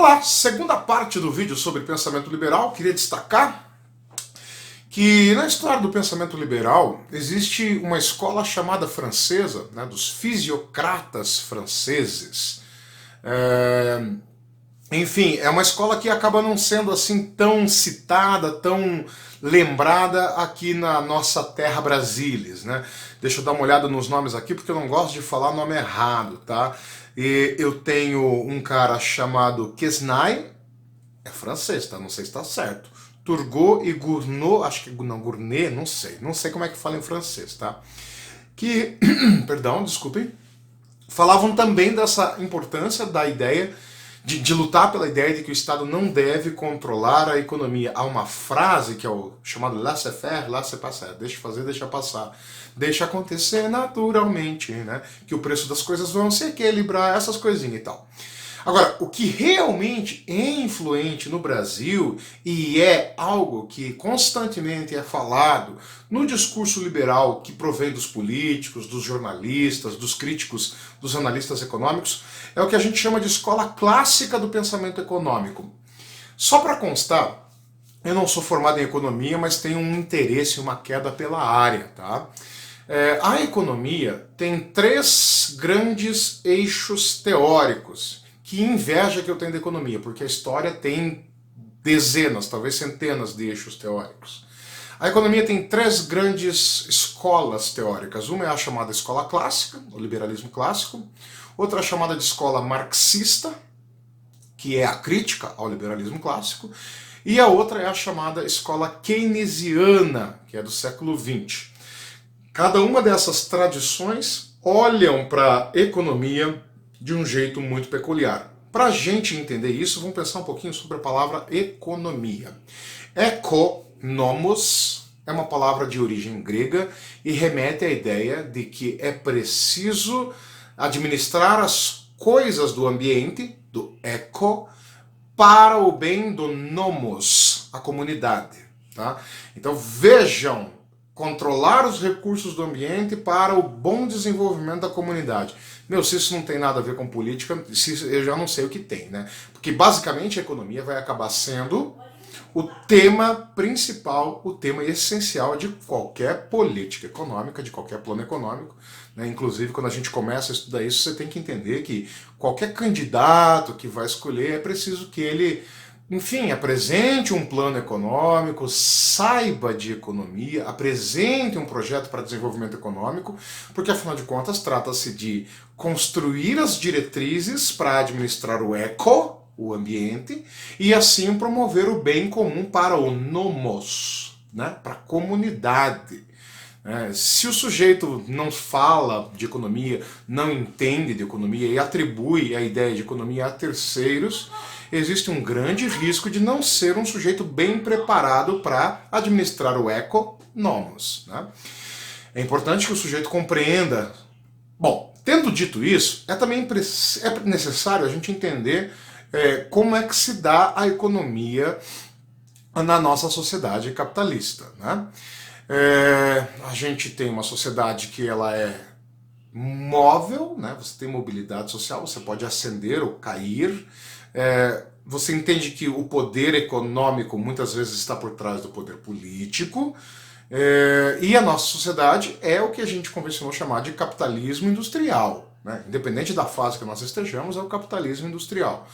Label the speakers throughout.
Speaker 1: Olá, segunda parte do vídeo sobre pensamento liberal. Queria destacar que na história do pensamento liberal existe uma escola chamada francesa, né, dos fisiocratas franceses. Enfim, é uma escola que acaba não sendo assim tão citada, tão lembrada aqui na nossa terra Brasilis, né? Deixa eu dar uma olhada nos nomes aqui porque eu não gosto de falar nome errado, tá? E eu tenho um cara chamado Quesnay, é francês, tá? Não sei se está certo. Turgot e Gournot, acho que não, Gournay, não sei como é que fala em francês, tá? Que, perdão, desculpem, falavam também dessa importância da ideia de lutar pela ideia de que o Estado não deve controlar a economia. Há uma frase que é o chamado laissez-faire, laissez-passer, deixa fazer, deixa passar, deixa acontecer naturalmente, né? Que o preço das coisas vão se equilibrar, essas coisinhas e tal. Agora, o que realmente é influente no Brasil e é algo que constantemente é falado no discurso liberal que provém dos políticos, dos jornalistas, dos críticos, dos analistas econômicos, é o que a gente chama de escola clássica do pensamento econômico. Só para constar, eu não sou formado em economia, mas tenho um interesse, uma queda pela área, tá? A economia tem três grandes eixos teóricos. Que inveja que eu tenho da economia, porque a história tem dezenas, talvez centenas de eixos teóricos. A economia tem três grandes escolas teóricas. Uma é a chamada escola clássica, o liberalismo clássico. Outra é a chamada de escola marxista, que é a crítica ao liberalismo clássico. E a outra é a chamada escola keynesiana, que é do século XX. Cada uma dessas tradições olham para a economia de um jeito muito peculiar. Para a gente entender isso, vamos pensar um pouquinho sobre a palavra economia. Economos é uma palavra de origem grega e remete à ideia de que é preciso administrar as coisas do ambiente, do eco, para o bem do nomos, a comunidade. Tá? Então vejam, controlar os recursos do ambiente para o bom desenvolvimento da comunidade. Meu, se isso não tem nada a ver com política, eu já não sei o que tem, né? Porque basicamente a economia vai acabar sendo o tema principal, o tema essencial de qualquer política econômica, de qualquer plano econômico, né? Inclusive, quando a gente começa a estudar isso, você tem que entender que qualquer candidato que vai escolher é preciso que ele, enfim, apresente um plano econômico, saiba de economia, apresente um projeto para desenvolvimento econômico, porque afinal de contas trata-se de construir as diretrizes para administrar o eco, o ambiente, e assim promover o bem comum para o nomos, né, para a comunidade. Se o sujeito não fala de economia, não entende de economia e atribui a ideia de economia a terceiros, existe um grande risco de não ser um sujeito bem preparado para administrar o eco-nomos. Né? É importante que o sujeito compreenda. Bom, tendo dito isso, também é necessário a gente entender como é que se dá a economia na nossa sociedade capitalista. Né? A gente tem uma sociedade que ela é móvel, né? Você tem mobilidade social, você pode ascender ou cair. Você entende que o poder econômico muitas vezes está por trás do poder político, e a nossa sociedade é o que a gente convencionou chamar de capitalismo industrial. Né? Independente da fase que nós estejamos, é o capitalismo industrial.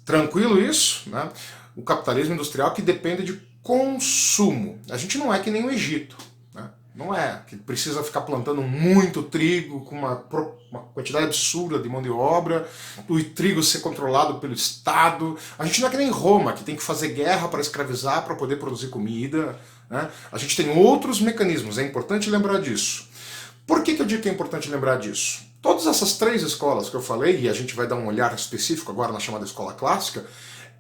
Speaker 1: Tranquilo isso? Né? O capitalismo industrial que depende de consumo. A gente não é que nem o Egito. Né? Não é que precisa ficar plantando muito trigo com uma quantidade absurda de mão de obra, o trigo ser controlado pelo Estado. A gente não é que nem Roma, que tem que fazer guerra para escravizar, para poder produzir comida. Né? A gente tem outros mecanismos, é importante lembrar disso. Por que eu digo que é importante lembrar disso? Todas essas três escolas que eu falei, e a gente vai dar um olhar específico agora na chamada escola clássica,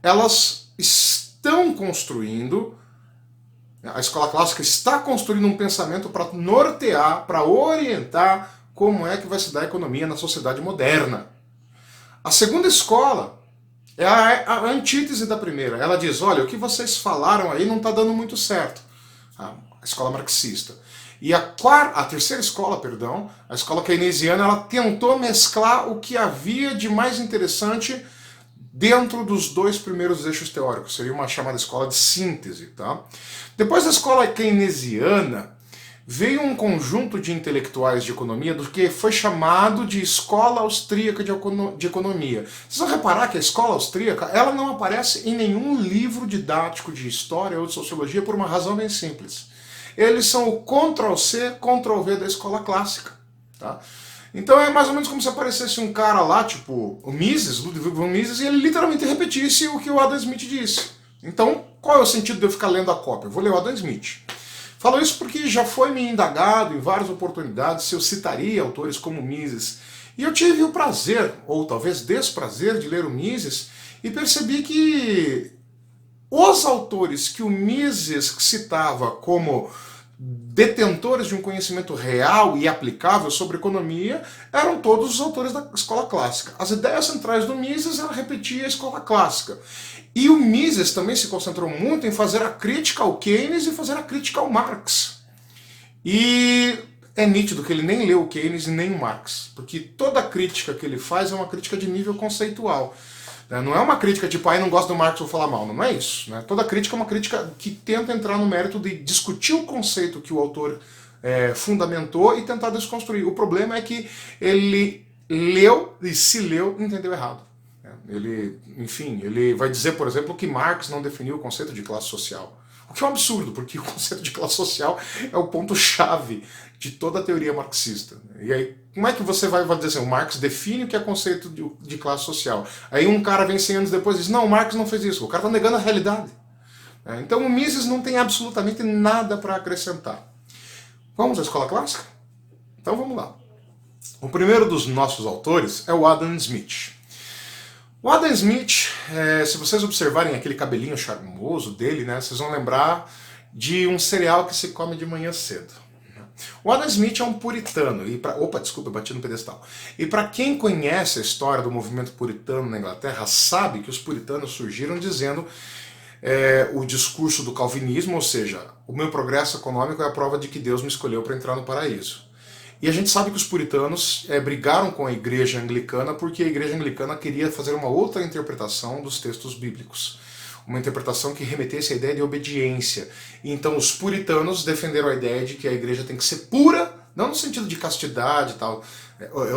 Speaker 1: elas estão construindo, a escola clássica está construindo um pensamento para nortear, para orientar como é que vai se dar a economia na sociedade moderna. A segunda escola é a antítese da primeira. Ela diz, olha, o que vocês falaram aí não está dando muito certo. A escola marxista. E a terceira escola, perdão, a escola keynesiana, ela tentou mesclar o que havia de mais interessante dentro dos dois primeiros eixos teóricos, seria uma chamada escola de síntese. Tá? Depois da escola keynesiana, veio um conjunto de intelectuais de economia do que foi chamado de Escola Austríaca de Economia. Vocês vão reparar que a escola austríaca ela não aparece em nenhum livro didático de história ou de sociologia por uma razão bem simples. Eles são o Ctrl-C, Ctrl-V da escola clássica. Tá? Então é mais ou menos como se aparecesse um cara lá, tipo o Mises, Ludwig von Mises, e ele literalmente repetisse o que o Adam Smith disse. Então, qual é o sentido de eu ficar lendo a cópia? Eu vou ler o Adam Smith. Falo isso porque já foi me indagado em várias oportunidades se eu citaria autores como Mises. E eu tive o prazer, ou talvez desprazer, de ler o Mises e percebi que os autores que o Mises citava como detentores de um conhecimento real e aplicável sobre economia eram todos os autores da escola clássica. As ideias centrais do Mises ela repetia a escola clássica. E o Mises também se concentrou muito em fazer a crítica ao Keynes e fazer a crítica ao Marx. E é nítido que ele nem leu o Keynes e nem o Marx, porque toda a crítica que ele faz é uma crítica de nível conceitual. Não é uma crítica tipo, não gosto do Marx, vou falar mal. Não é isso. Né? Toda crítica é uma crítica que tenta entrar no mérito de discutir o conceito que o autor fundamentou e tentar desconstruir. O problema é que ele leu e se leu e entendeu errado. Ele vai dizer, por exemplo, que Marx não definiu o conceito de classe social. O que é um absurdo, porque o conceito de classe social é o ponto-chave de toda a teoria marxista. E aí, como é que você vai dizer assim, o Marx define o que é conceito de classe social? Aí um cara vem 100 anos depois e diz, não, o Marx não fez isso. O cara está negando a realidade. Então o Mises não tem absolutamente nada para acrescentar. Vamos à escola clássica? Então vamos lá. O primeiro dos nossos autores é o Adam Smith. O Adam Smith, se vocês observarem aquele cabelinho charmoso dele, né, vocês vão lembrar de um cereal que se come de manhã cedo. O Adam Smith é um puritano, desculpa, eu bati no pedestal. E para quem conhece a história do movimento puritano na Inglaterra, sabe que os puritanos surgiram dizendo o discurso do calvinismo, ou seja, o meu progresso econômico é a prova de que Deus me escolheu para entrar no paraíso. E a gente sabe que os puritanos brigaram com a igreja anglicana porque a igreja anglicana queria fazer uma outra interpretação dos textos bíblicos. Uma interpretação que remetesse à ideia de obediência. E então os puritanos defenderam a ideia de que a igreja tem que ser pura, não no sentido de castidade e tal.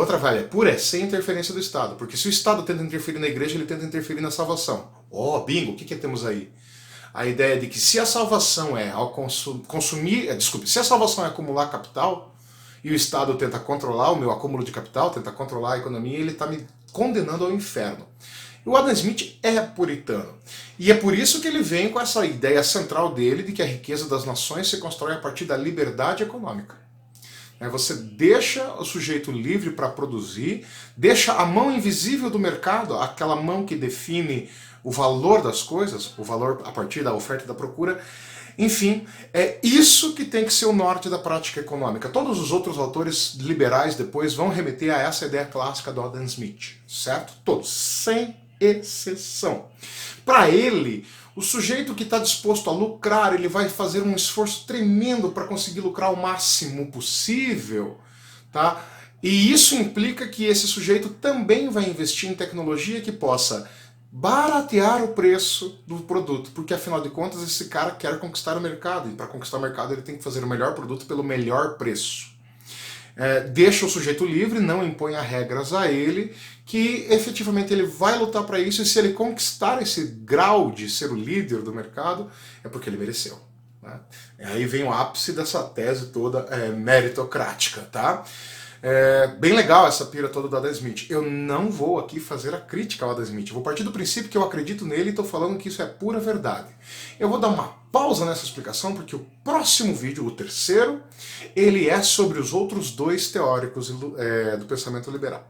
Speaker 1: Outra velha, pura é sem interferência do Estado. Porque se o Estado tenta interferir na igreja, ele tenta interferir na salvação. Bingo, o que temos aí? A ideia de que se a salvação é ao se a salvação é acumular capital, e o Estado tenta controlar o meu acúmulo de capital, tenta controlar a economia, ele está me condenando ao inferno. E o Adam Smith é puritano. E é por isso que ele vem com essa ideia central dele de que a riqueza das nações se constrói a partir da liberdade econômica. Você deixa o sujeito livre para produzir, deixa a mão invisível do mercado, aquela mão que define o valor das coisas, o valor a partir da oferta e da procura. Enfim, é isso que tem que ser o norte da prática econômica. Todos os outros autores liberais depois vão remeter a essa ideia clássica do Adam Smith, certo? Todos, sem exceção. Para ele, o sujeito que está disposto a lucrar, ele vai fazer um esforço tremendo para conseguir lucrar o máximo possível, tá? E isso implica que esse sujeito também vai investir em tecnologia que possa baratear o preço do produto, porque afinal de contas esse cara quer conquistar o mercado, e para conquistar o mercado ele tem que fazer o melhor produto pelo melhor preço. Deixa o sujeito livre, não impõe regras a ele, que efetivamente ele vai lutar para isso, e se ele conquistar esse grau de ser o líder do mercado, é porque ele mereceu. Né? Aí vem o ápice dessa tese toda meritocrática, tá? Bem legal essa pira toda do Adam Smith. Eu não vou aqui fazer a crítica ao Adam Smith. Eu vou partir do princípio que eu acredito nele e estou falando que isso é pura verdade. Eu vou dar uma pausa nessa explicação porque o próximo vídeo, o terceiro, ele é sobre os outros dois teóricos do pensamento liberal.